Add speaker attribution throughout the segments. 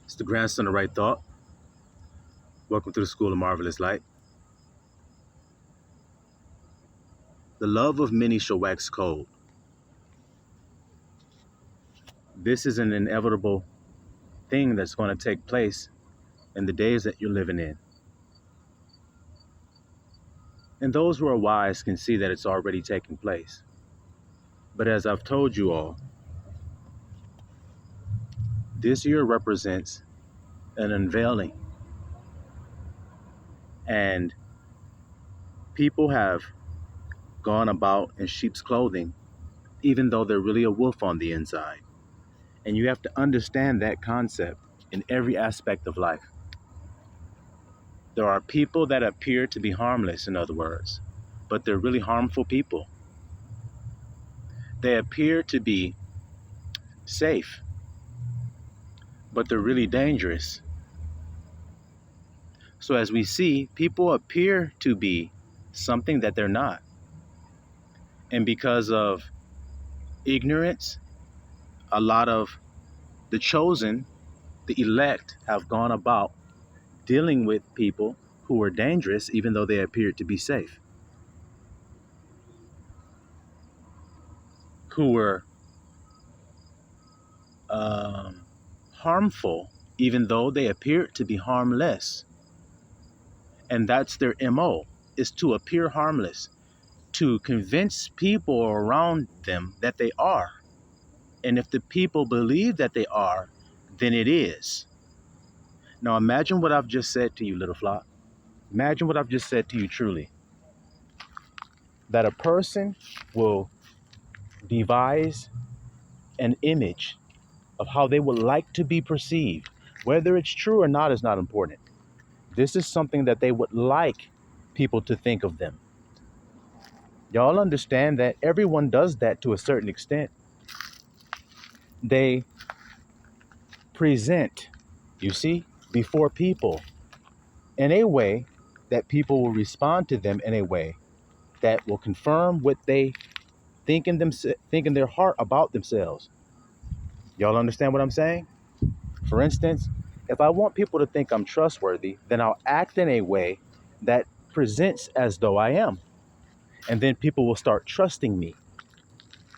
Speaker 1: It's the grandson of right thought. Welcome to the School of Marvelous Light. The love of many shall wax cold. This is an inevitable thing that's going to take place in the days that you're living in. And those who are wise can see that it's already taking place. But as I've told you all, this year represents an unveiling. And people have gone about in sheep's clothing, even though they're really a wolf on the inside. And you have to understand that concept in every aspect of life. There are people that appear to be harmless, in other words, but they're really harmful people. They appear to be safe, but they're really dangerous. So as we see, people appear to be something that they're not. And because of ignorance, a lot of the chosen, the elect, have gone about dealing with people who are dangerous, even though they appear to be safe. Who were harmful, even though they appear to be harmless. And that's their MO, is to appear harmless, to convince people around them that they are. And if the people believe that they are, then it is. Now imagine what I've just said to you, little flock. Imagine what I've just said to you truly. That a person will devise an image of how they would like to be perceived. Whether it's true or not is not important. This is something that they would like people to think of them. Y'all understand that everyone does that to a certain extent. They present, you see, before people in a way that people will respond to them in a way that will confirm what they think in their heart about themselves. Y'all understand what I'm saying? For instance, if I want people to think I'm trustworthy, then I'll act in a way that presents as though I am. And then people will start trusting me,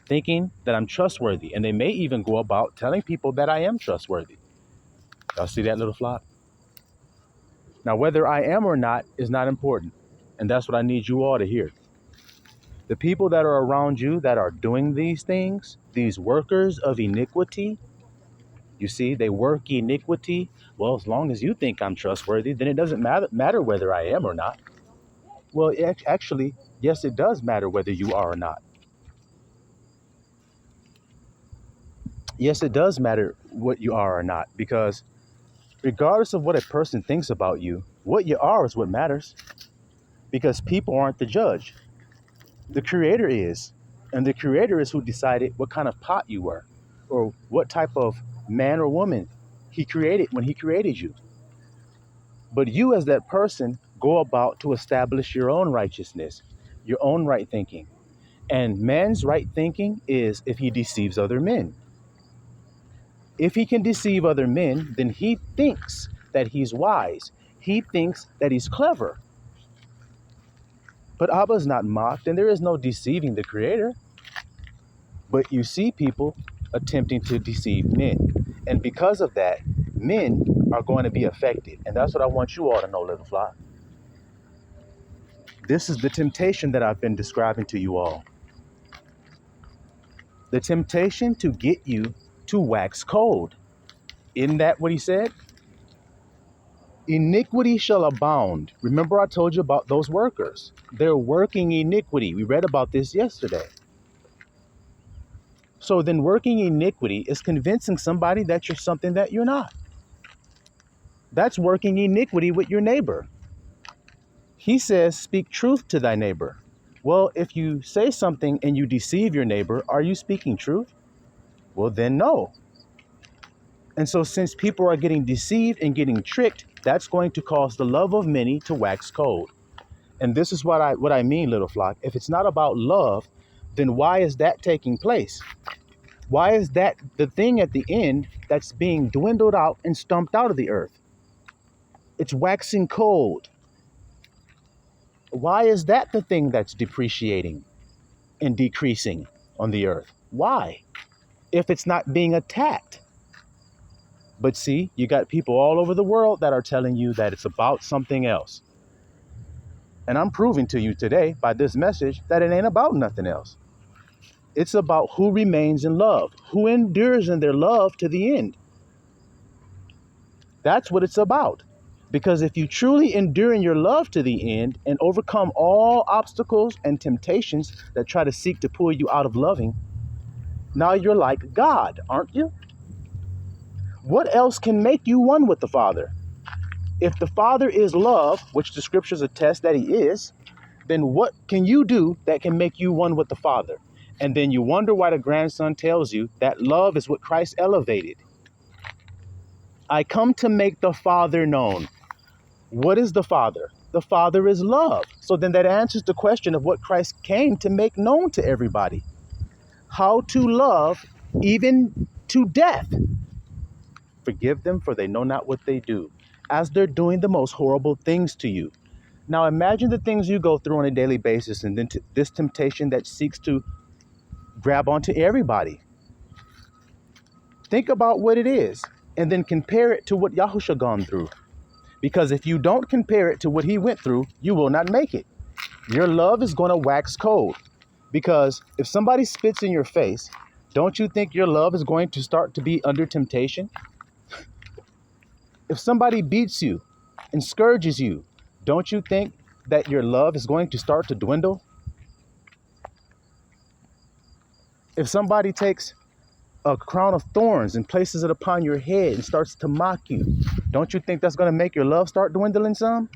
Speaker 1: thinking that I'm trustworthy. And they may even go about telling people that I am trustworthy. Y'all see that, little flock? Now, whether I am or not is not important. And that's what I need you all to hear. The people that are around you that are doing these things, these workers of iniquity, you see, they work iniquity. Well, as long as you think I'm trustworthy, then it doesn't matter whether I am or not. Well, actually, yes, it does matter whether you are or not. Yes, it does matter what you are or not, because regardless of what a person thinks about you, what you are is what matters, because people aren't the judge. The Creator is, and the Creator is who decided what kind of pot you were, or what type of man or woman He created when He created you. But you as that person go about to establish your own righteousness, your own right thinking. And man's right thinking is if he deceives other men. If he can deceive other men, then he thinks that he's wise. He thinks that he's clever. But Abba's not mocked, and there is no deceiving the Creator. But you see people attempting to deceive men. And because of that, men are going to be affected. And that's what I want you all to know, little flock. This is the temptation that I've been describing to you all. The temptation to get you to wax cold. Isn't that what he said? Iniquity shall abound. Remember I told you about those workers. They're working iniquity. We read about this yesterday. So then working iniquity is convincing somebody that you're something that you're not. That's working iniquity with your neighbor. He says, speak truth to thy neighbor. Well, if you say something and you deceive your neighbor, are you speaking truth? Well, then no. And so since people are getting deceived and getting tricked, that's going to cause the love of many to wax cold. And this is what I mean, little flock. If it's not about love, then why is that taking place? Why is that the thing at the end that's being dwindled out and stumped out of the earth? It's waxing cold. Why is that the thing that's depreciating and decreasing on the earth? Why? If it's not being attacked. But see, you got people all over the world that are telling you that it's about something else. And I'm proving to you today by this message that it ain't about nothing else. It's about who remains in love, who endures in their love to the end. That's what it's about. Because if you truly endure in your love to the end and overcome all obstacles and temptations that try to seek to pull you out of loving, now you're like God, aren't you? What else can make you one with the Father? If the Father is love, which the scriptures attest that he is, then what can you do that can make you one with the Father? And then you wonder why the grandson tells you that love is what Christ elevated. I come to make the Father known. What is the Father? The Father is love. So then that answers the question of what Christ came to make known to everybody. How to love even to death. Forgive them, for they know not what they do, as they're doing the most horrible things to you. Now imagine the things you go through on a daily basis, and then this temptation that seeks to grab onto everybody. Think about what it is, and then compare it to what Yahusha gone through. Because if you don't compare it to what he went through, you will not make it. Your love is going to wax cold. Because if somebody spits in your face, don't you think your love is going to start to be under temptation? If somebody beats you and scourges you, don't you think that your love is going to start to dwindle? If somebody takes a crown of thorns and places it upon your head and starts to mock you, don't you think that's going to make your love start dwindling some?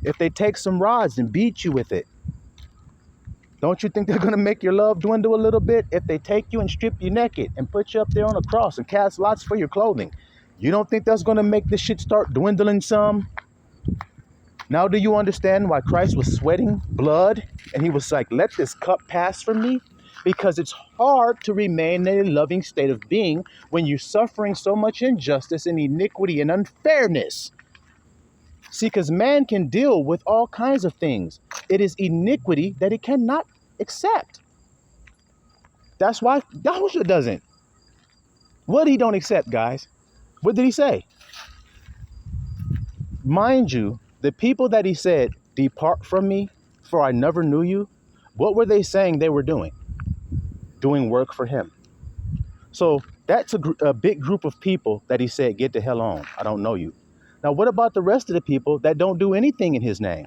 Speaker 1: If they take some rods and beat you with it, don't you think they're going to make your love dwindle a little bit? If they take you and strip you naked and put you up there on a cross and cast lots for your clothing, you don't think that's going to make this shit start dwindling some? Now do you understand why Christ was sweating blood and he was like, let this cup pass from me? Because it's hard to remain in a loving state of being when you're suffering so much injustice and iniquity and unfairness. See, because man can deal with all kinds of things. It is iniquity that it cannot accept. That's why Yahushua doesn't. What he don't accept, guys? What did he say? Mind you, the people that he said, depart from me, for I never knew you. What were they saying they were doing? Doing work for him. So that's a big group of people that he said, get the hell on. I don't know you. Now, what about the rest of the people that don't do anything in his name?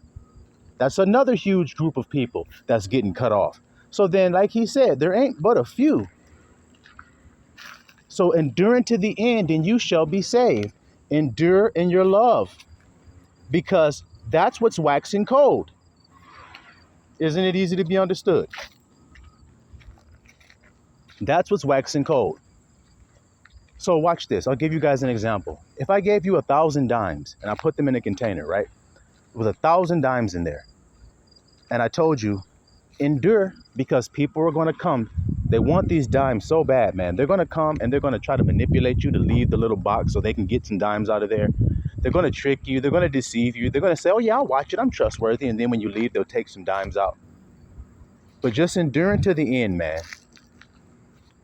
Speaker 1: That's another huge group of people that's getting cut off. So then, like he said, there ain't but a few. So endure to the end and you shall be saved. Endure in your love, because that's what's waxing cold. Isn't it easy to be understood? That's what's waxing cold. So watch this. I'll give you guys an example. If I gave you 1,000 dimes and I put them in a container, right? With 1,000 dimes in there. And I told you, endure, because people are going to come. They want these dimes so bad, man. They're going to come and they're going to try to manipulate you to leave the little box so they can get some dimes out of there. They're going to trick you. They're going to deceive you. They're going to say, oh yeah, I'll watch it. I'm trustworthy. And then when you leave, they'll take some dimes out. But just endure to the end, man.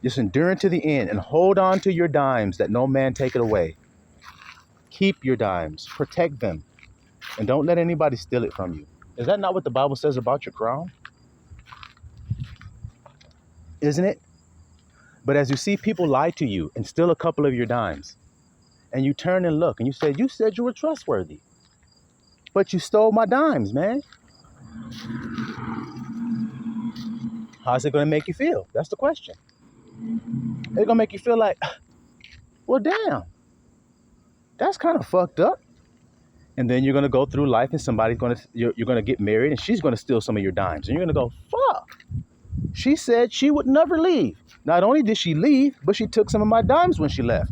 Speaker 1: Just endure to the end and hold on to your dimes that no man take it away. Keep your dimes. Protect them. And don't let anybody steal it from you. Is that not what the Bible says about your crown? Isn't it? But as you see people lie to you and steal a couple of your dimes, and you turn and look and you said you were trustworthy, but you stole my dimes, man. How's it going to make you feel? That's the question. It's going to make you feel like, well, damn, that's kind of fucked up. And then you're going to go through life and you're going to get married and she's going to steal some of your dimes. And you're going to go, fuck. She said she would never leave. Not only did she leave, but she took some of my dimes when she left.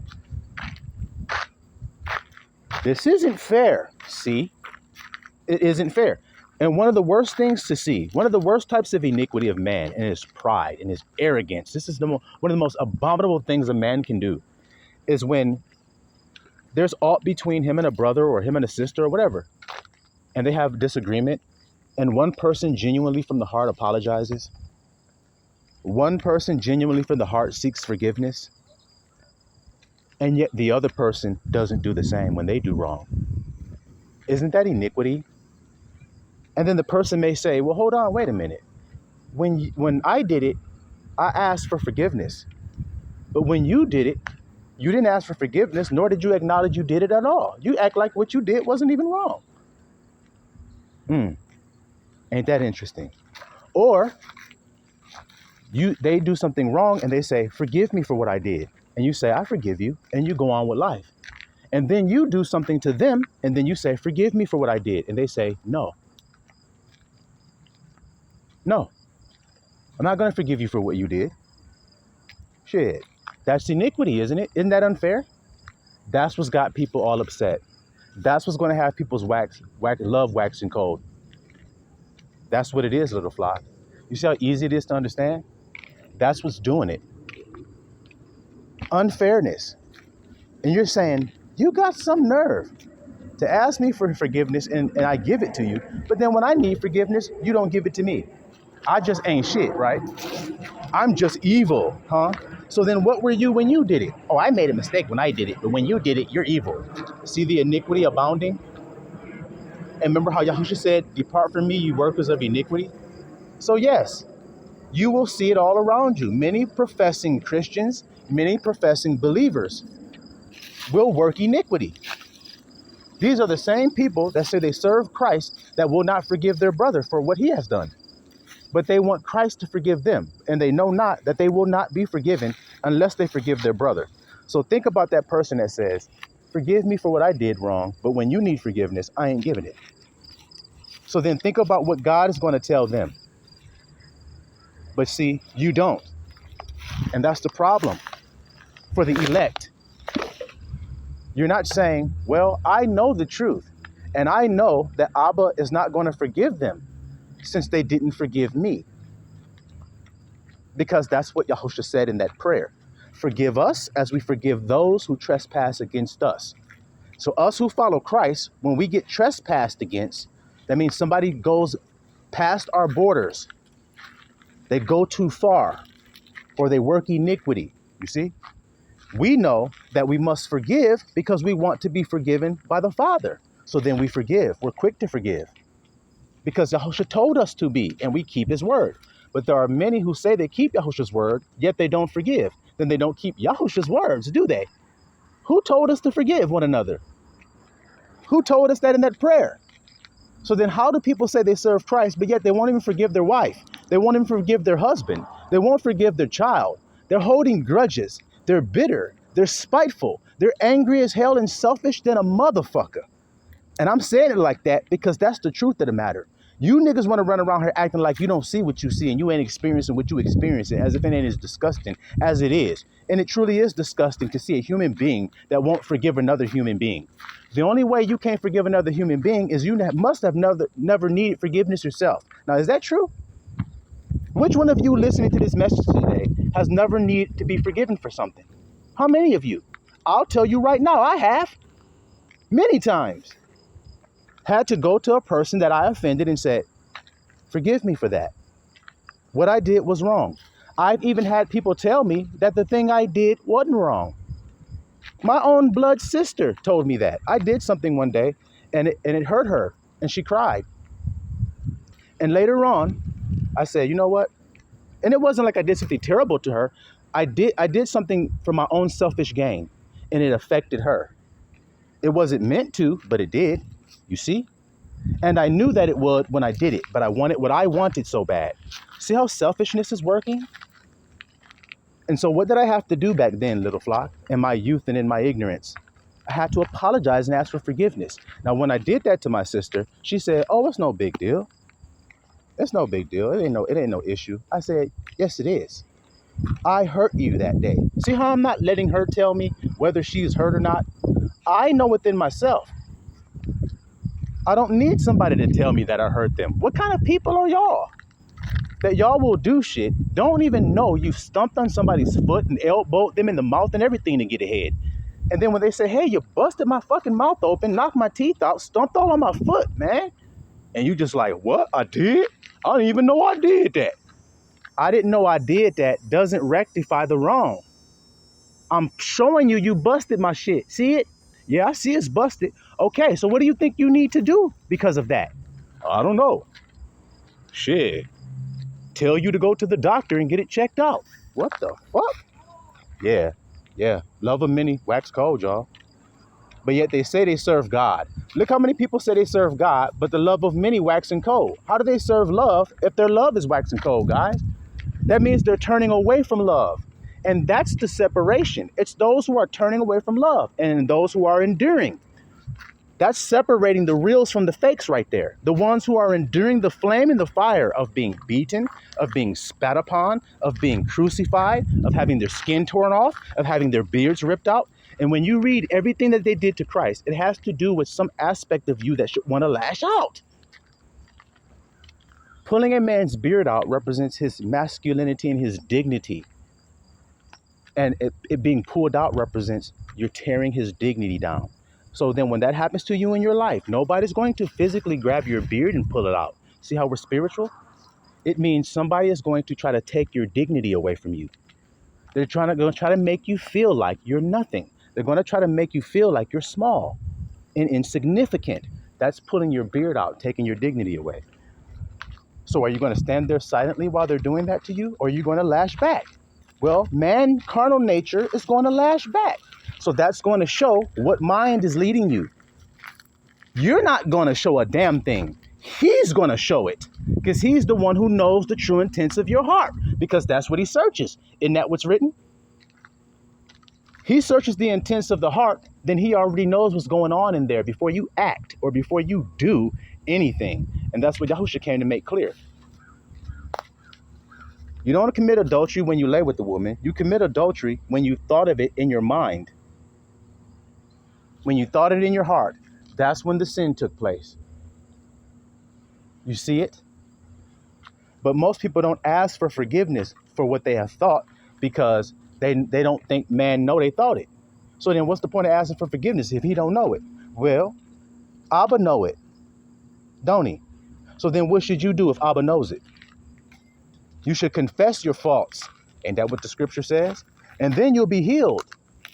Speaker 1: This isn't fair. See, it isn't fair. And one of the worst things to see, one of the worst types of iniquity of man and his pride and his arrogance, this is one of the most abominable things a man can do, is when there's aught between him and a brother or him and a sister or whatever, and they have disagreement, and one person genuinely from the heart apologizes, one person genuinely from the heart seeks forgiveness, and yet the other person doesn't do the same when they do wrong. Isn't that iniquity? And then the person may say, well, hold on, wait a minute. When I did it, I asked for forgiveness. But when you did it, you didn't ask for forgiveness, nor did you acknowledge you did it at all. You act like what you did wasn't even wrong. Ain't that interesting? Or they do something wrong and they say, forgive me for what I did. And you say, I forgive you. And you go on with life. And then you do something to them. And then you say, forgive me for what I did. And they say, no, I'm not going to forgive you for what you did. Shit, that's iniquity, isn't it? Isn't that unfair? That's what's got people all upset. That's what's going to have people's love waxing cold. That's what it is, little flock. You see how easy it is to understand? That's what's doing it. Unfairness. And you're saying, you got some nerve to ask me for forgiveness and I give it to you. But then when I need forgiveness, you don't give it to me. I just ain't shit, right? I'm just evil, huh? So then what were you when you did it? Oh, I made a mistake when I did it. But when you did it, you're evil. See the iniquity abounding? And remember how Yahushua said, depart from me, you workers of iniquity? So yes, you will see it all around you. Many professing Christians, many professing believers will work iniquity. These are the same people that say they serve Christ that will not forgive their brother for what he has done. But they want Christ to forgive them. And they know not that they will not be forgiven unless they forgive their brother. So think about that person that says, forgive me for what I did wrong, but when you need forgiveness, I ain't giving it. So then think about what God is going to tell them. But see, you don't. And that's the problem for the elect. You're not saying, well, I know the truth. And I know that Abba is not going to forgive them since they didn't forgive me. Because that's what Yahushua said in that prayer. Forgive us as we forgive those who trespass against us. So us who follow Christ, when we get trespassed against, that means somebody goes past our borders. They go too far, or they work iniquity. You see? We know that we must forgive because we want to be forgiven by the Father. So then we forgive. We're quick to forgive because Yahushua told us to be, and we keep his word. But there are many who say they keep Yahushua's word, yet they don't forgive. Then they don't keep Yahushua's words, do they? Who told us to forgive one another? Who told us that in that prayer? So then how do people say they serve Christ, but yet they won't even forgive their wife? They won't even forgive their husband. They won't forgive their child. They're holding grudges. They're bitter. They're spiteful. They're angry as hell and selfish than a motherfucker. And I'm saying it like that because that's the truth of the matter. You niggas want to run around here acting like you don't see what you see and you ain't experiencing what you experiencing as if it ain't as disgusting as it is. And it truly is disgusting to see a human being that won't forgive another human being. The only way you can't forgive another human being is you must have never needed forgiveness yourself. Now, is that true? Which one of you listening to this message today has never needed to be forgiven for something? How many of you? I'll tell you right now, I have. Many times. Had to go to a person that I offended and said, forgive me for that. What I did was wrong. I've even had people tell me that the thing I did wasn't wrong. My own blood sister told me that. I did something one day and it hurt her and she cried. And later on, I said, you know what? And it wasn't like I did something terrible to her. I did something for my own selfish gain and it affected her. It wasn't meant to, but it did. You see? And I knew that it would when I did it, but I wanted what I wanted so bad. See how selfishness is working? And so what did I have to do back then, little flock, in my youth and in my ignorance? I had to apologize and ask for forgiveness. Now, when I did that to my sister, she said, oh, it's no big deal. It's no big deal. It ain't no issue. I said, yes, it is. I hurt you that day. See how I'm not letting her tell me whether she's hurt or not? I know within myself. I don't need somebody to tell me that I hurt them. What kind of people are y'all? That y'all will do shit, don't even know you've stomped on somebody's foot and elbowed them in the mouth and everything to get ahead. And then when they say, hey, you busted my fucking mouth open, knocked my teeth out, stomped all on my foot, man. And you just like, what? I did? I didn't even know I did that. I didn't know I did that doesn't rectify the wrong. I'm showing you busted my shit. See it? Yeah, I see it's busted. Okay, so what do you think you need to do because of that? I don't know. Shit. Tell you to go to the doctor and get it checked out. What the fuck? Yeah. Love of many, wax cold, y'all. But yet they say they serve God. Look how many people say they serve God, but the love of many waxing cold. How do they serve love if their love is waxing cold, guys? That means they're turning away from love. And that's the separation. It's those who are turning away from love and those who are enduring. That's separating the reals from the fakes right there. The ones who are enduring the flame and the fire of being beaten, of being spat upon, of being crucified, of having their skin torn off, of having their beards ripped out. And when you read everything that they did to Christ, it has to do with some aspect of you that should want to lash out. Pulling a man's beard out represents his masculinity and his dignity. And it being pulled out represents you're tearing his dignity down. So then when that happens to you in your life, nobody's going to physically grab your beard and pull it out. See how we're spiritual? It means somebody is going to try to take your dignity away from you. They're going to try to make you feel like you're nothing. They're going to try to make you feel like you're small and insignificant. That's pulling your beard out, taking your dignity away. So are you going to stand there silently while they're doing that to you? Or are you going to lash back? Well, man, carnal nature is going to lash back. So that's going to show what mind is leading you. You're not going to show a damn thing. He's going to show it because he's the one who knows the true intents of your heart, because that's what he searches. Isn't that what's written? He searches the intents of the heart, then he already knows what's going on in there before you act or before you do anything. And that's what Yahusha came to make clear. You don't commit adultery when you lay with the woman. You commit adultery when you thought of it in your mind. When you thought it in your heart, that's when the sin took place. You see it? But most people don't ask for forgiveness for what they have thought because they don't think man know they thought it. So then what's the point of asking for forgiveness if he don't know it? Well, Abba know it, don't he? So then what should you do if Abba knows it? You should confess your faults. Ain't that what the scripture says? And then you'll be healed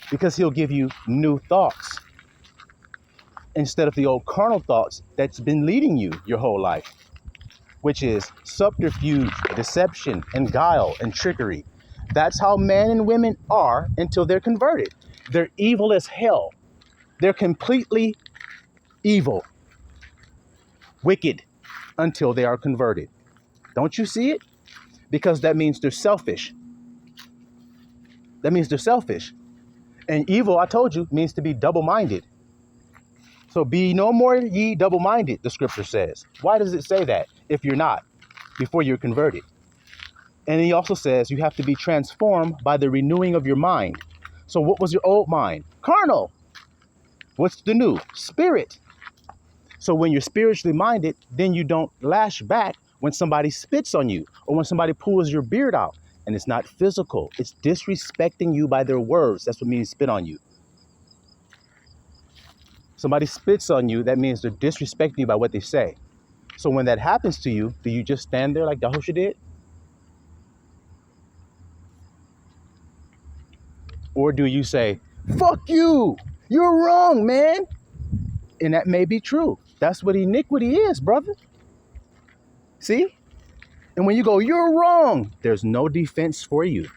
Speaker 1: because he'll give you new thoughts instead of the old carnal thoughts that's been leading you your whole life, which is subterfuge, deception, and guile and trickery. That's how men and women are until they're converted. They're evil as hell. They're completely evil, wicked until they are converted. Don't you see it? Because that means they're selfish. That means they're selfish. And evil, I told you, means to be double-minded. So be no more ye double-minded, the scripture says. Why does it say that if you're not, before you're converted? And he also says you have to be transformed by the renewing of your mind. So what was your old mind? Carnal. What's the new? Spirit. So when you're spiritually minded, then you don't lash back when somebody spits on you or when somebody pulls your beard out. And it's not physical. It's disrespecting you by their words. That's what means spit on you. Somebody spits on you, that means they're disrespecting you by what they say. So when that happens to you, do you just stand there like Yahusha did? Or do you say, fuck you, you're wrong, man? And that may be true. That's what iniquity is, brother. See? And when you go, you're wrong, there's no defense for you.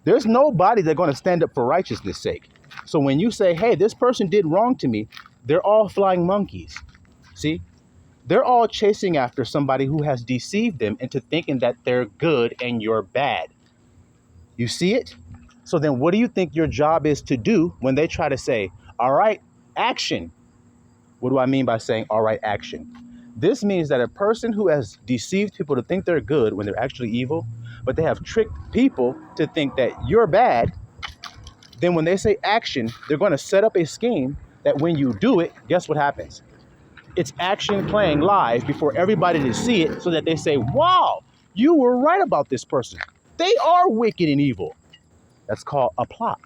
Speaker 1: There's nobody that's going to stand up for righteousness' sake. So when you say, hey, this person did wrong to me, they're all flying monkeys. See? They're all chasing after somebody who has deceived them into thinking that they're good and you're bad. You see it? So then what do you think your job is to do when they try to say, all right, action? What do I mean by saying, all right, action? This means that a person who has deceived people to think they're good when they're actually evil, but they have tricked people to think that you're bad, then when they say action, they're going to set up a scheme that when you do it, guess what happens? It's action playing live before everybody to see it so that they say, wow, you were right about this person. They are wicked and evil. That's called a plot.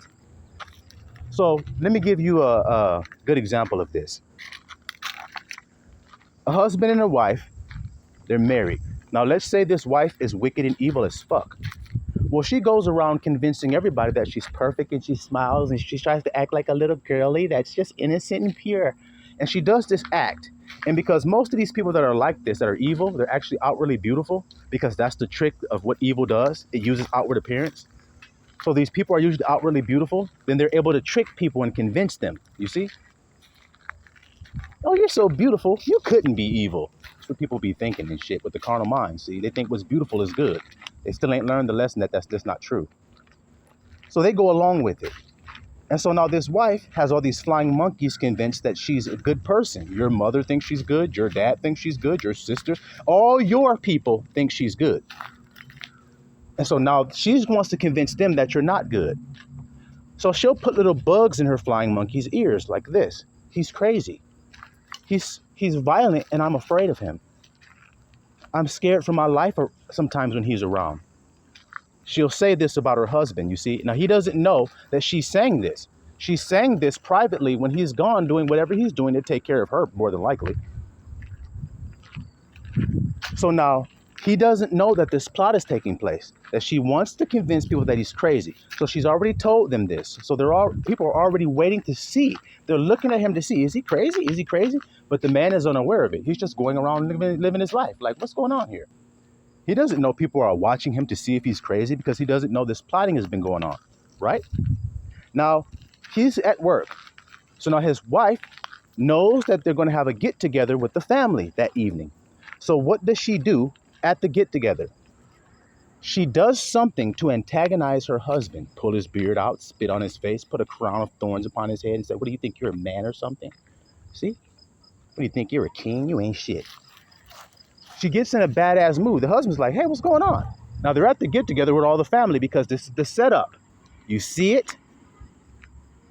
Speaker 1: So let me give you a good example of this. A husband and a wife, they're married. Now let's say this wife is wicked and evil as fuck. Well, she goes around convincing everybody that she's perfect and she smiles and she tries to act like a little girly that's just innocent and pure. And she does this act. And because most of these people that are like this, that are evil, they're actually outwardly beautiful because that's the trick of what evil does. It uses outward appearance. So these people are usually outwardly beautiful. Then they're able to trick people and convince them. You see? Oh, you're so beautiful. You couldn't be evil. That's what people be thinking and shit with the carnal mind. See, they think what's beautiful is good. They still ain't learned the lesson that that's just not true. So they go along with it. And so now this wife has all these flying monkeys convinced that she's a good person. Your mother thinks she's good. Your dad thinks she's good. Your sister, all your people think she's good. And so now she wants to convince them that you're not good. So she'll put little bugs in her flying monkey's ears like this. He's crazy. He's violent and I'm afraid of him. I'm scared for my life sometimes when he's around. She'll say this about her husband, you see. Now, he doesn't know that she's saying this. She's saying this privately when he's gone doing whatever he's doing to take care of her, more than likely. So now, he doesn't know that this plot is taking place, that she wants to convince people that he's crazy. So she's already told them this. So people are already waiting to see. They're looking at him to see, is he crazy? Is he crazy? But the man is unaware of it. He's just going around living his life. Like, what's going on here? He doesn't know people are watching him to see if he's crazy because he doesn't know this plotting has been going on, right? Now, he's at work. So now his wife knows that they're going to have a get-together with the family that evening. So what does she do at the get-together? She does something to antagonize her husband, pull his beard out, spit on his face, put a crown of thorns upon his head and say, what do you think, you're a man or something? See? What do you think, you're a king? You ain't shit. She gets in a badass mood. The husband's like, hey, what's going on? Now they're at the get-together with all the family because this is the setup. You see it?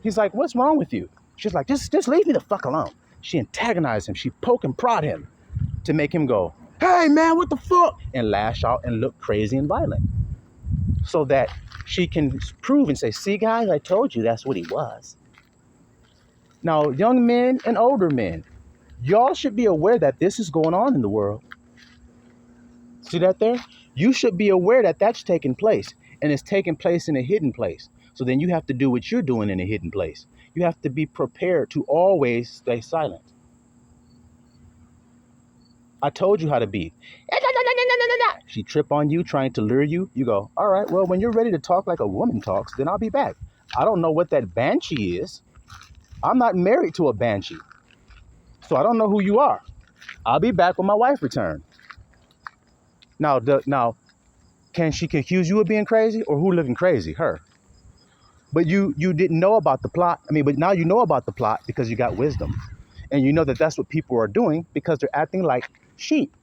Speaker 1: He's like, what's wrong with you? She's like, just leave me the fuck alone. She antagonized him. She poke and prod him to make him go, hey, man, what the fuck? And lash out and look crazy and violent. So that she can prove and say, see, guys, I told you that's what he was. Now, young men and older men, y'all should be aware that this is going on in the world. See that there? You should be aware that that's taking place, and it's taking place in a hidden place. So then you have to do what you're doing in a hidden place. You have to be prepared to always stay silent. I told you how to be. She trip on you, trying to lure you. You go, all right, well, when you're ready to talk like a woman talks, then I'll be back. I don't know what that banshee is. I'm not married to a banshee. So I don't know who you are. I'll be back when my wife returns. Now, can she accuse you of being crazy, or who living crazy? Her. But you didn't know about the plot. But now you know about the plot because you got wisdom. And you know that that's what people are doing because they're acting like sheep,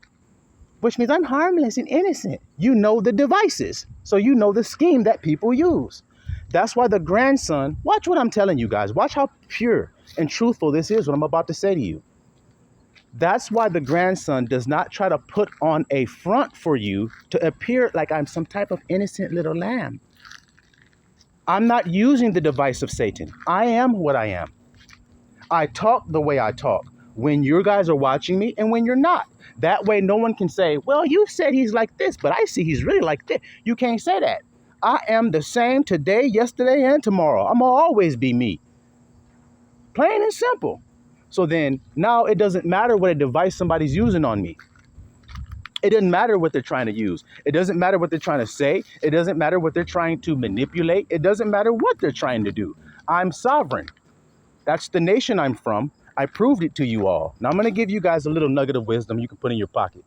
Speaker 1: which means I'm harmless and innocent. You know the devices. So you know the scheme that people use. That's why the grandson, watch what I'm telling you guys. Watch how pure and truthful this is, what I'm about to say to you. That's why the grandson does not try to put on a front for you to appear like I'm some type of innocent little lamb. I'm not using the device of Satan. I am what I am. I talk the way I talk when you guys are watching me and when you're not. That way no one can say, well, you said he's like this, but I see he's really like this. You can't say that. I am the same today, yesterday, and tomorrow. I'm going to always be me. Plain and simple. So then now it doesn't matter what a device somebody's using on me. It doesn't matter what they're trying to use. It doesn't matter what they're trying to say. It doesn't matter what they're trying to manipulate. It doesn't matter what they're trying to do. I'm sovereign. That's the nation I'm from. I proved it to you all. Now I'm going to give you guys a little nugget of wisdom you can put in your pocket.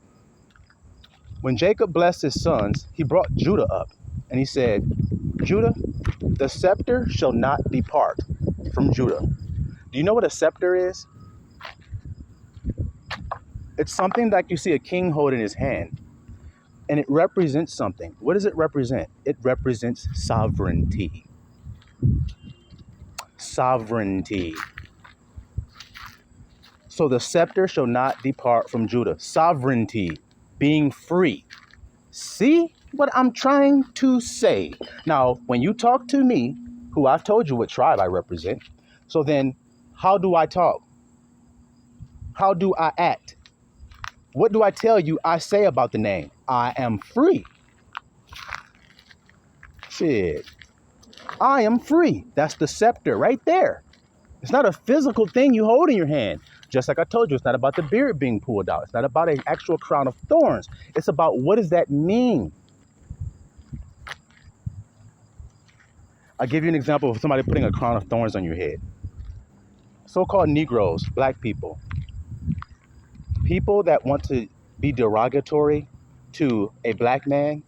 Speaker 1: When Jacob blessed his sons, he brought Judah up and he said, Judah, the scepter shall not depart from Judah. Do you know what a scepter is? It's something like you see a king hold in his hand, and it represents something. What does it represent? It represents sovereignty. Sovereignty. So the scepter shall not depart from Judah. Sovereignty, being free. See what I'm trying to say? Now, when you talk to me, who I've told you what tribe I represent, so then how do I talk? How do I act? What do I tell you I say about the name? I am free. Shit. I am free. That's the scepter right there. It's not a physical thing you hold in your hand. Just like I told you, it's not about the beard being pulled out. It's not about an actual crown of thorns. It's about what does that mean? I'll give you an example of somebody putting a crown of thorns on your head. So-called Negroes, black people, people that want to be derogatory to a black man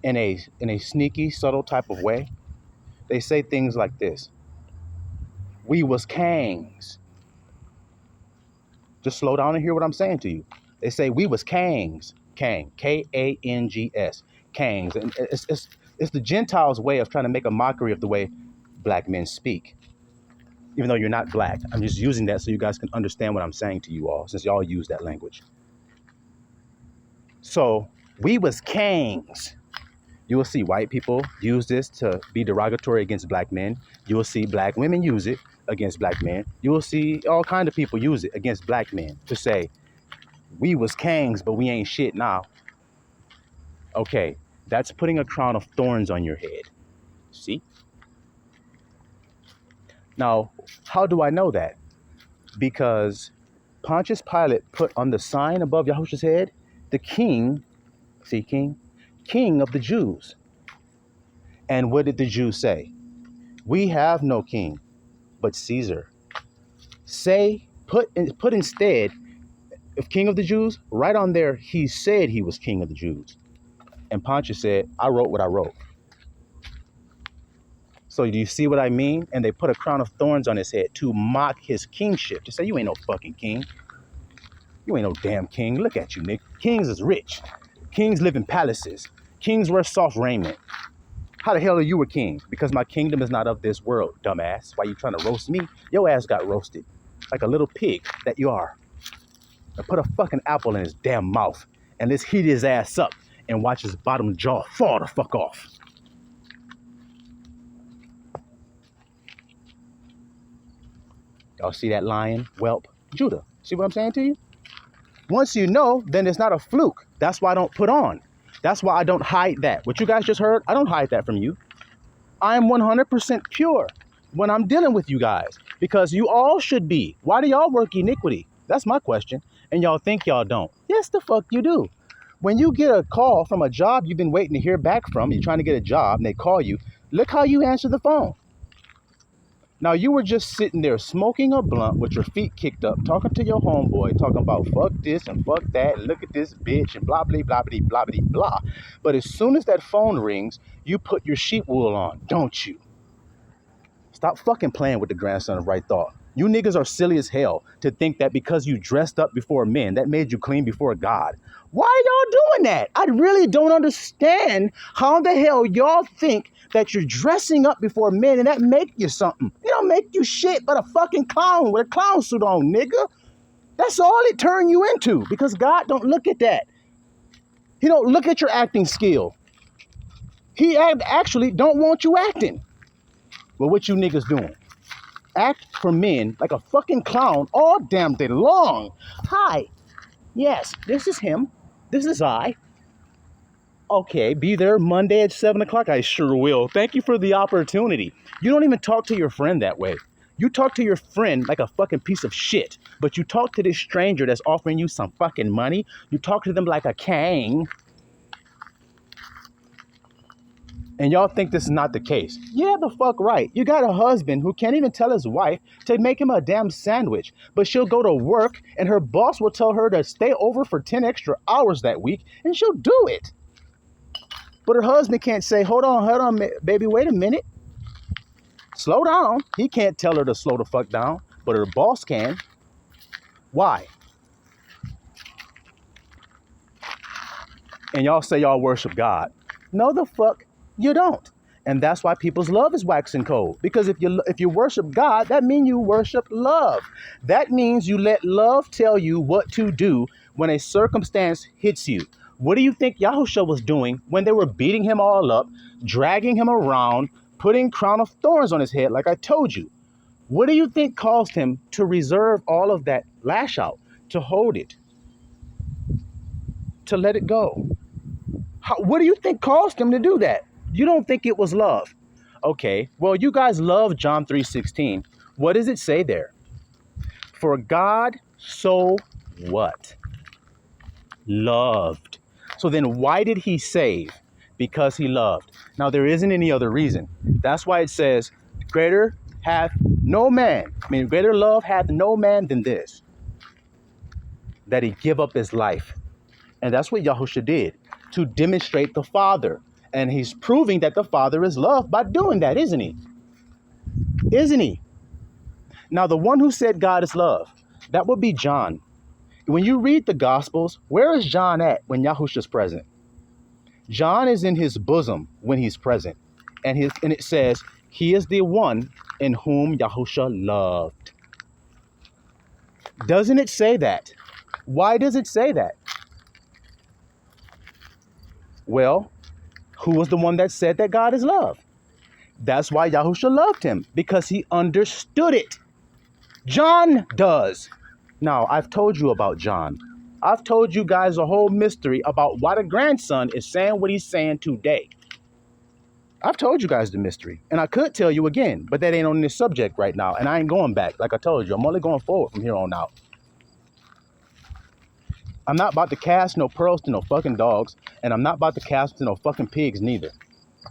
Speaker 1: in a sneaky, subtle type of way. They say things like this. We was kangs. Just slow down and hear what I'm saying to you. They say we was kangs. Kang, K-A-N-G-S, kangs. And it's the Gentiles' way of trying to make a mockery of the way black men speak. Even though you're not black. I'm just using that so you guys can understand what I'm saying to you all, since y'all use that language. So, we was kangs. You will see white people use this to be derogatory against black men. You will see black women use it against black men. You will see all kinds of people use it against black men to say, we was kangs, but we ain't shit now. Okay, that's putting a crown of thorns on your head. See? Now, how do I know that? Because Pontius Pilate put on the sign above Yahushua's head, the king, see king of the Jews. And what did the Jews say? We have no king but Caesar. Put instead of king of the Jews, right on there, he said he was king of the Jews. And Pontius said, I wrote what I wrote. So do you see what I mean? And they put a crown of thorns on his head to mock his kingship, to say, you ain't no fucking king. You ain't no damn king. Look at you, Nick. Kings is rich. Kings live in palaces. Kings wear soft raiment. How the hell are you a king? Because my kingdom is not of this world, dumbass. Why you trying to roast me? Your ass got roasted like a little pig that you are. Now put a fucking apple in his damn mouth and let's heat his ass up and watch his bottom jaw fall the fuck off. Y'all see that lion, whelp, Judah? See what I'm saying to you? Once you know, then it's not a fluke. That's why I don't put on. That's why I don't hide that. What you guys just heard, I don't hide that from you. I am 100% pure when I'm dealing with you guys because you all should be. Why do y'all work iniquity? That's my question. And y'all think y'all don't. Yes, the fuck you do. When you get a call from a job you've been waiting to hear back from, you're trying to get a job and they call you, look how you answer the phone. Now, you were just sitting there smoking a blunt with your feet kicked up, talking to your homeboy, talking about fuck this and fuck that, and look at this bitch, and blah, blah, blah, blah, blah, blah, blah. But as soon as that phone rings, you put your sheep wool on, don't you? Stop fucking playing with the grandson of right thought. You niggas are silly as hell to think that because you dressed up before men, that made you clean before God. Why are y'all doing that? I really don't understand how the hell y'all think that you're dressing up before men and that make you something. It don't make you shit but a fucking clown with a clown suit on, nigga. That's all it turned you into because God don't look at that. He don't look at your acting skill. He actually don't want you acting. Well, what you niggas doing? Act for men like a fucking clown all damn day long. Hi. Yes, this is him. This is I. Okay, be there Monday at 7 o'clock. I sure will. Thank you for the opportunity. You don't even talk to your friend that way. You talk to your friend like a fucking piece of shit. But you talk to this stranger that's offering you some fucking money. You talk to them like a king. And y'all think this is not the case. Yeah, the fuck right. You got a husband who can't even tell his wife to make him a damn sandwich. But she'll go to work and her boss will tell her to stay over for 10 extra hours that week. And she'll do it. But her husband can't say, hold on, baby, wait a minute. Slow down. He can't tell her to slow the fuck down, but her boss can. Why? And y'all say y'all worship God. No, the fuck you don't. And that's why people's love is waxing cold. Because if you worship God, that means you worship love. That means you let love tell you what to do when a circumstance hits you. What do you think Yahusha was doing when they were beating him all up, dragging him around, putting crown of thorns on his head, like I told you? What do you think caused him to reserve all of that lash out, to hold it, to let it go? What do you think caused him to do that? You don't think it was love. Okay, well, you guys love John 3:16. What does it say there? For God so what? Loved. So then why did he save? Because he loved. Now, there isn't any other reason. That's why it says, greater love hath no man than this, that he give up his life. And that's what Yahusha did, to demonstrate the Father. And he's proving that the Father is love by doing that, isn't he? Isn't he? Now, the one who said God is love, that would be John. When you read the Gospels, where is John at when Yahusha's present? John is in his bosom when he's present. And it says, he is the one in whom Yahusha loved. Doesn't it say that? Why does it say that? Well, who was the one that said that God is love? That's why Yahusha loved him, because he understood it. John does. Now, I've told you about John. I've told you guys a whole mystery about why the grandson is saying what he's saying today. I've told you guys the mystery, and I could tell you again, but that ain't on this subject right now, and I ain't going back. Like I told you, I'm only going forward from here on out. I'm not about to cast no pearls to no fucking dogs, and I'm not about to cast to no fucking pigs neither.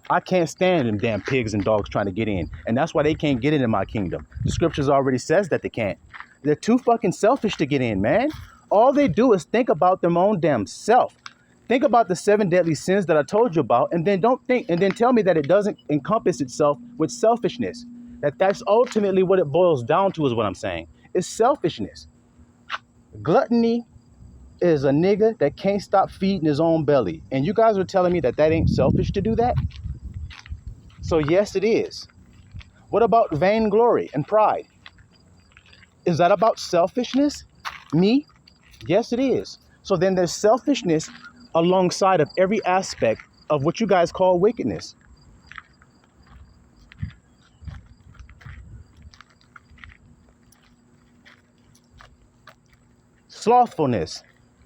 Speaker 1: I can't stand them damn pigs and dogs trying to get in, and that's why they can't get in my kingdom. The scriptures already says that they can't. They're too fucking selfish to get in, man. All they do is think about their own damn self. Think about the 7 deadly sins that I told you about, and then tell me that it doesn't encompass itself with selfishness. That's ultimately what it boils down to, is what I'm saying. It's selfishness. Gluttony is a nigga that can't stop feeding his own belly. And you guys are telling me that ain't selfish to do that? So yes, it is. What about vainglory and pride? Is that about selfishness? Me? Yes, it is. So then there's selfishness alongside of every aspect of what you guys call wickedness. Slothfulness.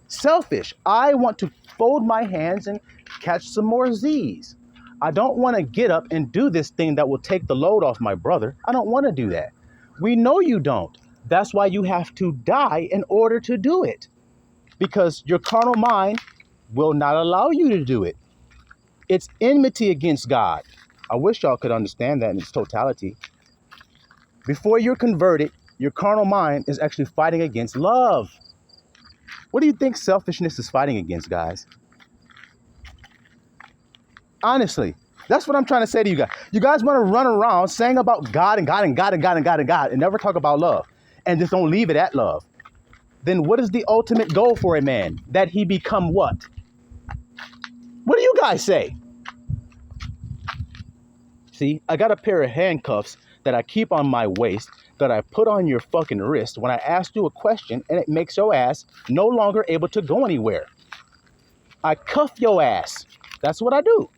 Speaker 1: Selfish. I want to fold my hands and catch some more Z's. I don't want to get up and do this thing that will take the load off my brother. I don't want to do that. We know you don't. That's why you have to die in order to do it. Because your carnal mind will not allow you to do it. It's enmity against God. I wish y'all could understand that in its totality. Before you're converted, your carnal mind is actually fighting against love. What do you think selfishness is fighting against, guys? Honestly, that's what I'm trying to say to you guys. You guys want to run around saying about God and God and God and God and God and God and never talk about love and just don't leave it at love. Then what is the ultimate goal for a man? That he become what? What do you guys say? See, I got a pair of handcuffs that I keep on my waist that I put on your fucking wrist when I ask you a question, and it makes your ass no longer able to go anywhere. I cuff your ass. That's what I do.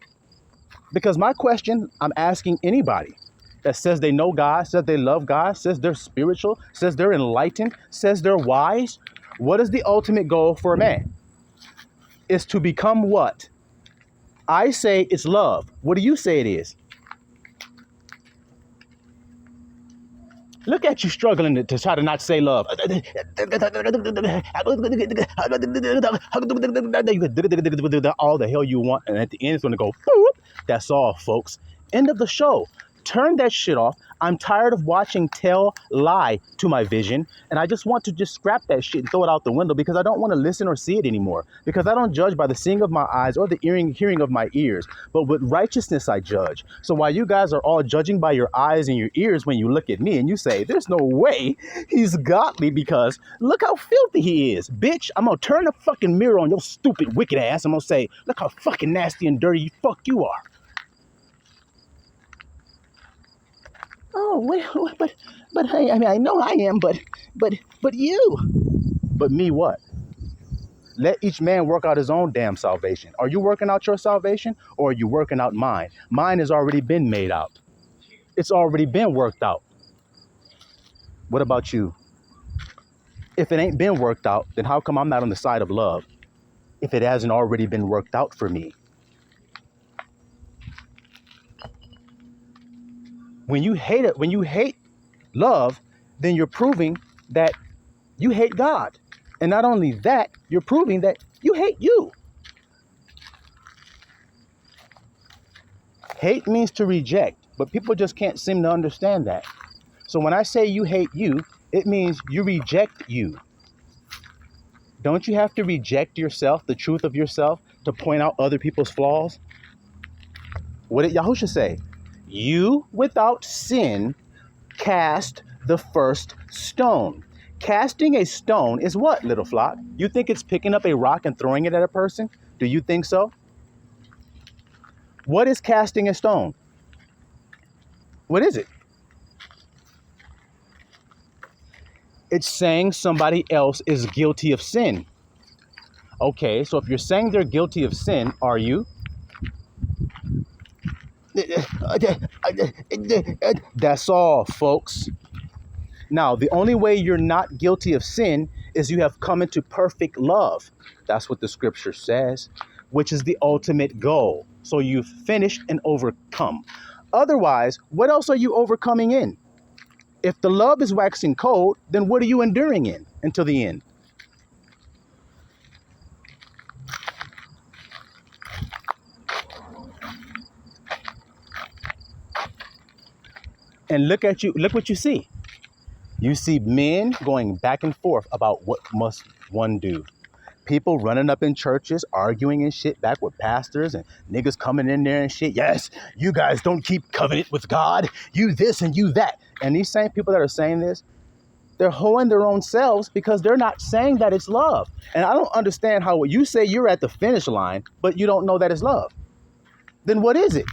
Speaker 1: Because my question, I'm asking anybody that says they know God, says they love God, says they're spiritual, says they're enlightened, says they're wise. What is the ultimate goal for a man? It's to become what? I say it's love. What do you say it is? Look at you struggling to try to not say love. All the hell you want, and at the end it's going to go, boop. That's all, folks. End of the show. Turn that shit off. I'm tired of watching tell lie to my vision, and I just want to just scrap that shit and throw it out the window because I don't want to listen or see it anymore. Because I don't judge by the seeing of my eyes or the hearing of my ears, but with righteousness I judge. So while you guys are all judging by your eyes and your ears when you look at me and you say, there's no way he's godly because look how filthy he is. Bitch, I'm going to turn the fucking mirror on your stupid, wicked ass. I'm going to say, look how fucking nasty and dirty fuck you are. Oh, wait, but hey, I mean, I know I am, but you. But me what? Let each man work out his own damn salvation. Are you working out your salvation or are you working out mine? Mine has already been made out. It's already been worked out. What about you? If it ain't been worked out, then how come I'm not on the side of love if it hasn't already been worked out for me? When you hate it, when you hate love, then you're proving that you hate God. And not only that, you're proving that you hate you. Hate means to reject, but people just can't seem to understand that. So when I say you hate you, it means you reject you. Don't you have to reject yourself, the truth of yourself, to point out other people's flaws? What did Yahusha say? You without sin cast the first stone. Casting a stone is what, little flock? You think it's picking up a rock and throwing it at a person? Do you think so? What is casting a stone? What is it? It's saying somebody else is guilty of sin. Okay, so if you're saying they're guilty of sin, are you? That's all, folks. Now, the only way you're not guilty of sin is you have come into perfect love. That's what the scripture says, which is the ultimate goal. So you've finished and overcome. Otherwise, what else are you overcoming in? If the love is waxing cold, then what are you enduring in until the end? And look what you see. You see men going back and forth about what must one do. People running up in churches, arguing and shit back with pastors and niggas coming in there and shit. Yes, you guys don't keep covenant with God. You this and you that. And these same people that are saying this, they're hoeing their own selves because they're not saying that it's love. And I don't understand how you say you're at the finish line, but you don't know that it's love. Then what is it?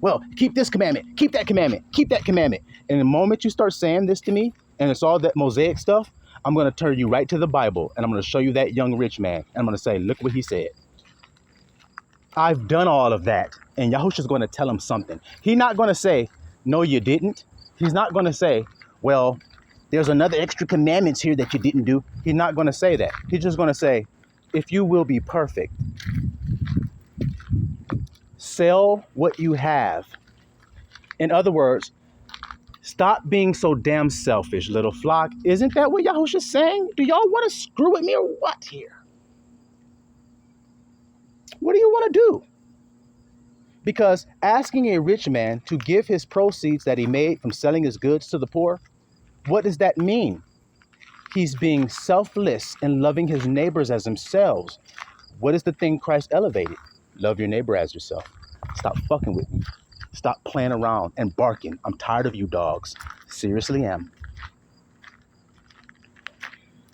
Speaker 1: Well, keep this commandment, keep that commandment, keep that commandment. And the moment you start saying this to me, and it's all that Mosaic stuff, I'm going to turn you right to the Bible, and I'm going to show you that young rich man. And I'm going to say, look what he said. I've done all of that. And Yahushua's going to tell him something. He's not going to say, no, you didn't. He's not going to say, well, there's another extra commandments here that you didn't do. He's not going to say that. He's just going to say, if you will be perfect, sell what you have. In other words, stop being so damn selfish, little flock. Isn't that what Yahushua's saying? Do y'all want to screw with me or what here? What do you want to do? Because asking a rich man to give his proceeds that he made from selling his goods to the poor, what does that mean? He's being selfless and loving his neighbors as themselves. What is the thing Christ elevated? Love your neighbor as yourself. Stop fucking with me. Stop playing around and barking. I'm tired of you dogs. Seriously am.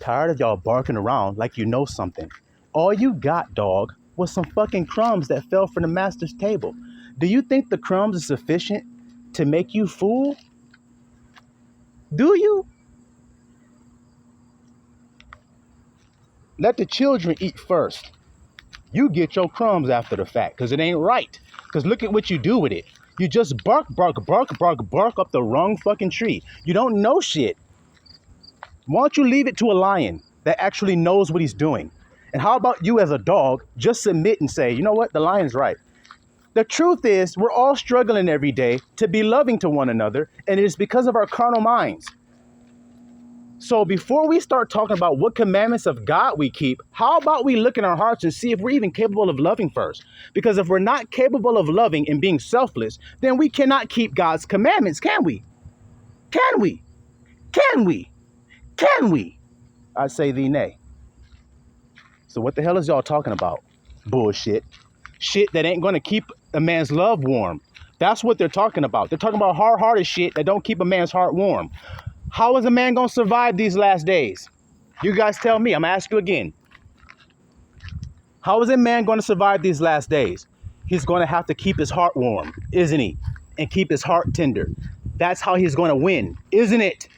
Speaker 1: Tired of y'all barking around like you know something. All you got, dog, was some fucking crumbs that fell from the master's table. Do you think the crumbs are sufficient to make you fool? Do you? Let the children eat first. You get your crumbs after the fact, because it ain't right. Because look at what you do with it. You just bark up the wrong fucking tree. You don't know shit. Why don't you leave it to a lion that actually knows what he's doing? And how about you as a dog, just submit and say, you know what, the lion's right. The truth is, we're all struggling every day to be loving to one another, and it is because of our carnal minds. So before we start talking about what commandments of God we keep, how about we look in our hearts and see if we're even capable of loving first? Because if we're not capable of loving and being selfless, then we cannot keep God's commandments, can we? Can we? Can we? Can we? I say thee nay. So what the hell is y'all talking about? Bullshit. Shit that ain't going to keep a man's love warm. That's what they're talking about. They're talking about hard-hearted shit that don't keep a man's heart warm. How is a man going to survive these last days? You guys tell me. I'm going to ask you again. How is a man going to survive these last days? He's going to have to keep his heart warm, isn't he? And keep his heart tender. That's how he's going to win, isn't it?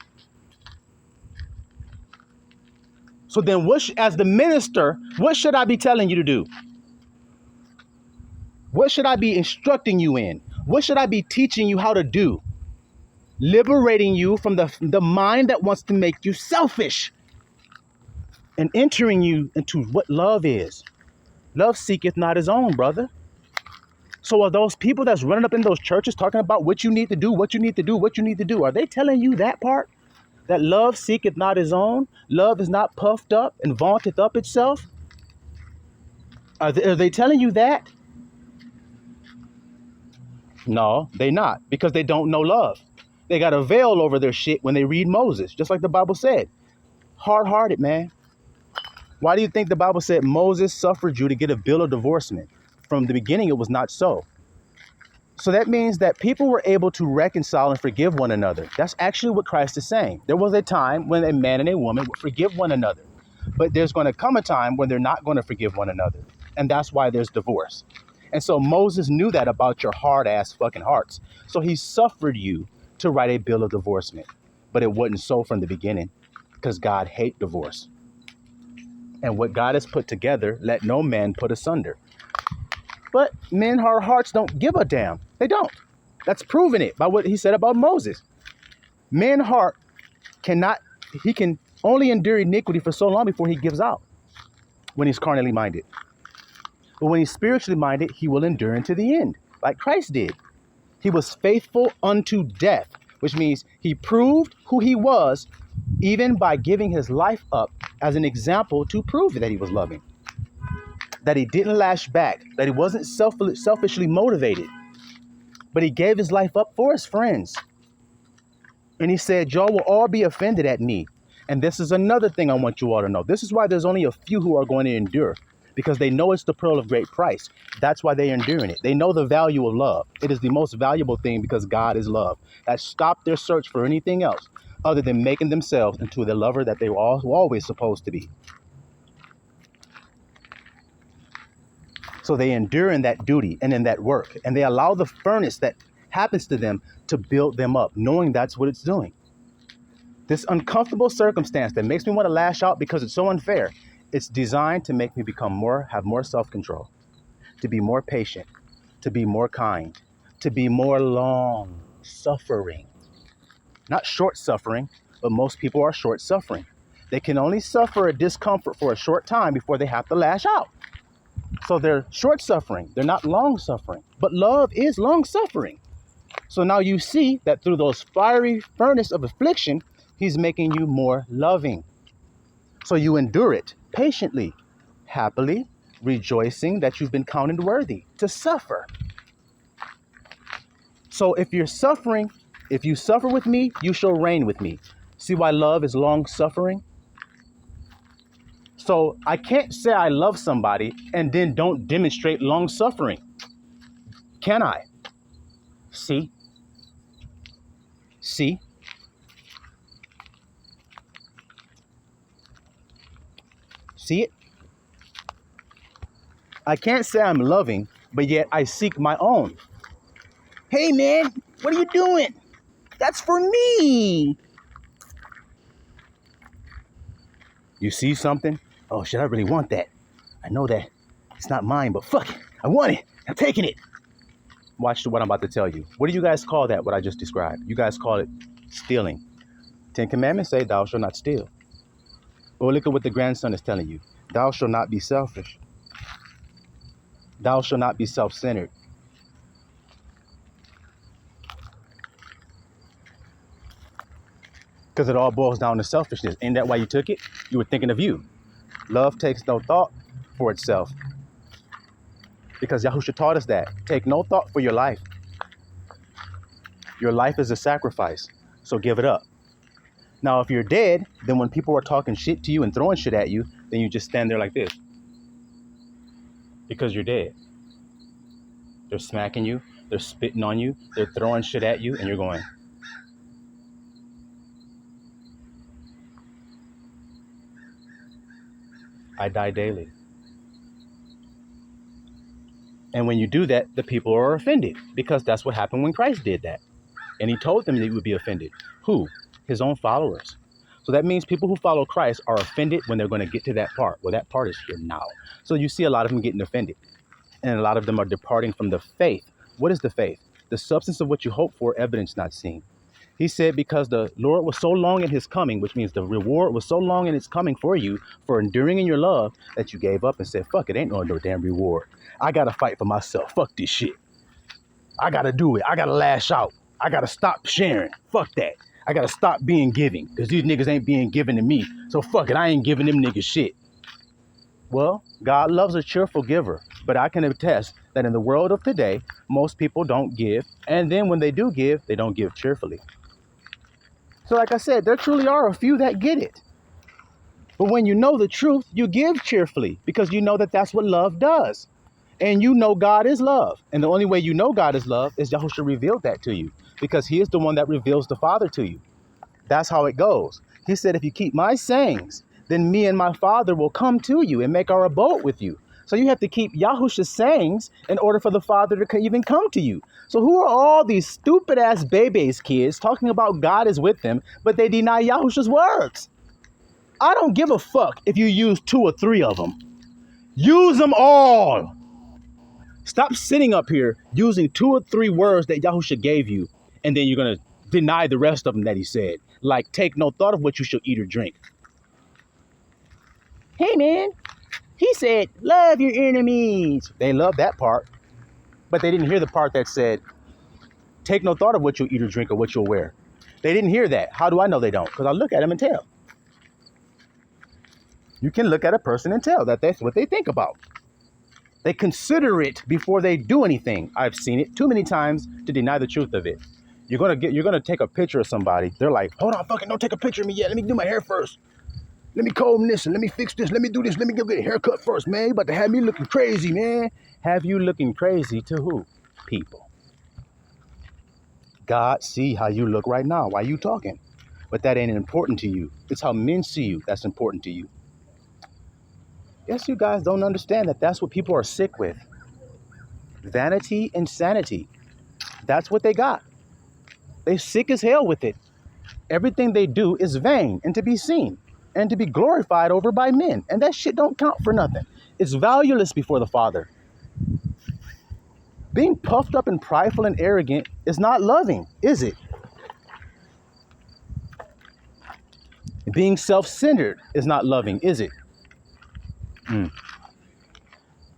Speaker 1: So then as the minister, what should I be telling you to do? What should I be instructing you in? What should I be teaching you how to do? Liberating you from the mind that wants to make you selfish and entering you into what love is. Love seeketh not his own, brother. So are those people that's running up in those churches talking about what you need to do, what you need to do, what you need to do, are they telling you that part? That love seeketh not his own? Love is not puffed up and vaunteth up itself? Are they telling you that? No, they not, because they don't know love. They got a veil over their shit when they read Moses, just like the Bible said. Hard-hearted, man. Why do you think the Bible said Moses suffered you to get a bill of divorcement? From the beginning, it was not so. So that means that people were able to reconcile and forgive one another. That's actually what Christ is saying. There was a time when a man and a woman would forgive one another. But there's going to come a time when they're not going to forgive one another. And that's why there's divorce. And so Moses knew that about your hard-ass fucking hearts. So he suffered you to write a bill of divorcement. But it wasn't so from the beginning, because God hates divorce. And what God has put together, let no man put asunder. But men, our hearts don't give a damn. They don't. That's proving it by what he said about Moses. Man's heart he can only endure iniquity for so long before he gives out when he's carnally minded. But when he's spiritually minded, he will endure unto the end, like Christ did. He was faithful unto death, which means he proved who he was even by giving his life up as an example to prove that he was loving, that he didn't lash back, that he wasn't selfishly motivated, but he gave his life up for his friends. And he said, y'all will all be offended at me. And this is another thing I want you all to know. This is why there's only a few who are going to endure, because they know it's the pearl of great price. That's why they're enduring it. They know the value of love. It is the most valuable thing because God is love. That stopped their search for anything else other than making themselves into the lover that they were always supposed to be. So they endure in that duty and in that work, and they allow the furnace that happens to them to build them up, knowing that's what it's doing. This uncomfortable circumstance that makes me want to lash out because it's so unfair, it's designed to make me have more self-control, to be more patient, to be more kind, to be more long suffering. Not short suffering, but most people are short suffering. They can only suffer a discomfort for a short time before they have to lash out. So they're short suffering. They're not long suffering. But love is long suffering. So now you see that through those fiery furnace of affliction, he's making you more loving. So you endure it patiently, happily, rejoicing that you've been counted worthy to suffer. So if you suffer with me, you shall reign with me. See why love is long suffering? So I can't say I love somebody and then don't demonstrate long suffering. Can I? See? See? See it? I can't say I'm loving, but yet I seek my own. Hey man, what are you doing? That's for me. You see something? Oh shit, I really want that. I know that it's not mine, but fuck it. I want it. I'm taking it. Watch what I'm about to tell you. What do you guys call that, what I just described? You guys call it stealing. 10 Commandments say, thou shalt not steal. Or look at what the grandson is telling you. Thou shalt not be selfish. Thou shalt not be self-centered. Because it all boils down to selfishness. Ain't that why you took it? You were thinking of you. Love takes no thought for itself. Because Yahusha taught us that. Take no thought for your life. Your life is a sacrifice. So give it up. Now, if you're dead, then when people are talking shit to you and throwing shit at you, then you just stand there like this. Because you're dead. They're smacking you. They're spitting on you. They're throwing shit at you. And you're going. I die daily. And when you do that, the people are offended. Because that's what happened when Christ did that. And he told them that he would be offended. Who? His own followers. So that means people who follow Christ are offended when they're going to get to that part. Well, that part is here now. So you see a lot of them getting offended. And a lot of them are departing from the faith. What is the faith? The substance of what you hope for, evidence not seen. He said, because the Lord was so long in his coming, which means the reward was so long in its coming for you, for enduring in your love, that you gave up and said, fuck it, ain't no damn reward. I got to fight for myself. Fuck this shit. I got to do it. I got to lash out. I got to stop sharing. Fuck that. I got to stop being giving because these niggas ain't being given to me. So fuck it. I ain't giving them niggas shit. Well, God loves a cheerful giver, but I can attest that in the world of today, most people don't give. And then when they do give, they don't give cheerfully. So like I said, there truly are a few that get it. But when you know the truth, you give cheerfully because you know that that's what love does. And you know God is love. And the only way you know God is love is Yahushua revealed that to you because he is the one that reveals the Father to you. That's how it goes. He said, if you keep my sayings, then me and my Father will come to you and make our abode with you. So you have to keep Yahushua's sayings in order for the Father to even come to you. So who are all these stupid ass babies kids talking about God is with them, but they deny Yahushua's words? I don't give a fuck if you use 2 or 3 of them. Use them all. Stop sitting up here using 2 or 3 words that Yahushua gave you, and then you're going to deny the rest of them that he said. Like, take no thought of what you shall eat or drink. Hey, man, he said, love your enemies. They love that part, but they didn't hear the part that said, take no thought of what you'll eat or drink or what you'll wear. They didn't hear that. How do I know they don't? Because I look at them and tell. You can look at a person and tell that that's what they think about. They consider it before they do anything. I've seen it too many times to deny the truth of it. You're gonna take a picture of somebody. They're like, hold on, fucking don't take a picture of me yet. Let me do my hair first. Let me comb this and let me fix this. Let me do this. Let me go get a haircut first, man. You about to have me looking crazy, man. Have you looking crazy to who? People. God see how you look right now while you talking. But that ain't important to you. It's how men see you that's important to you. Yes, you guys don't understand that that's what people are sick with. Vanity and sanity. That's what they got. They sick as hell with it. Everything they do is vain and to be seen and to be glorified over by men. And that shit don't count for nothing. It's valueless before the Father. Being puffed up and prideful and arrogant is not loving, is it? Being self-centered is not loving, is it?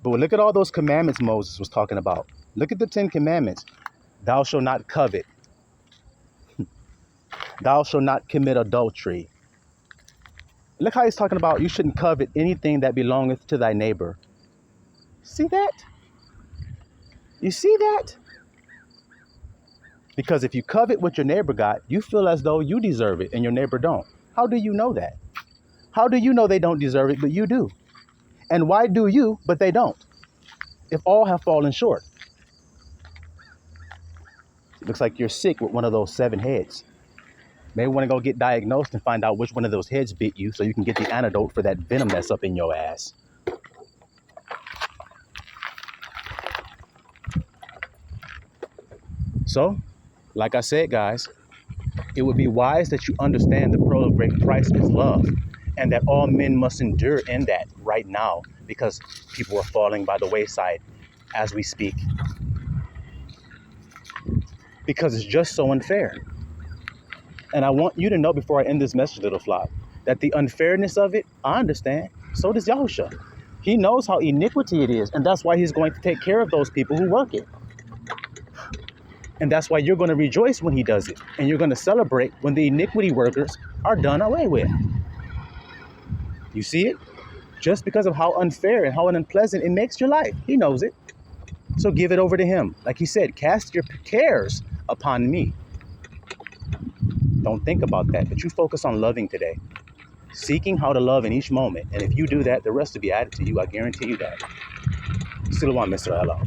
Speaker 1: But look at all those commandments Moses was talking about. Look at the 10 commandments. Thou shalt not covet. Thou shalt not commit adultery. Look how he's talking about you shouldn't covet anything that belongeth to thy neighbor. See that? You see that? Because if you covet what your neighbor got, you feel as though you deserve it and your neighbor don't. How do you know that? How do you know they don't deserve it, but you do? And why do you, but they don't? If all have fallen short. It looks like you're sick with one of those 7 heads. Maybe want to go get diagnosed and find out which one of those heads bit you so you can get the antidote for that venom that's up in your ass. So, like I said, guys, it would be wise that you understand the pearl of great price is love, and that all men must endure in that right now because people are falling by the wayside as we speak. Because it's just so unfair. And I want you to know before I end this message, little flock, that the unfairness of it, I understand. So does Yahushua. He knows how iniquity it is, and that's why he's going to take care of those people who work it. And that's why you're going to rejoice when he does it. And you're going to celebrate when the iniquity workers are done away with. You see it? Just because of how unfair and how unpleasant it makes your life. He knows it. So give it over to him. Like he said, cast your cares upon me. Don't think about that, but you focus on loving today. Seeking how to love in each moment. And if you do that, the rest will be added to you. I guarantee you that. Still want Mr. Hello.